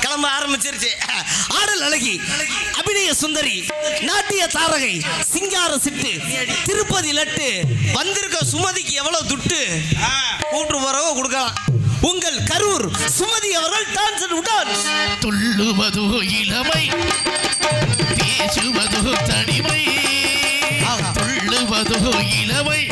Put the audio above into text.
கிளம்ப ஆரம்பிச்சிருச்சு. ஆடல் அழகி, அபிநய சுந்தரி, நாட்டிய தாரகை, சிங்கார சிட்டு, திருப்பதி லட்டு, வந்திருக்க சுமதிக்கு எவ்வளவு துட்டு கூட்டு போறவோ கொடுக்கலாம். உங்கள் கரூர் சுமதி அவர்கள் டான்ஸ் அண்ட் டான்ஸ். துள்ளுவதோ இளமை, பேசுவதோ தனிமை, துள்ளுவதோ இளமை,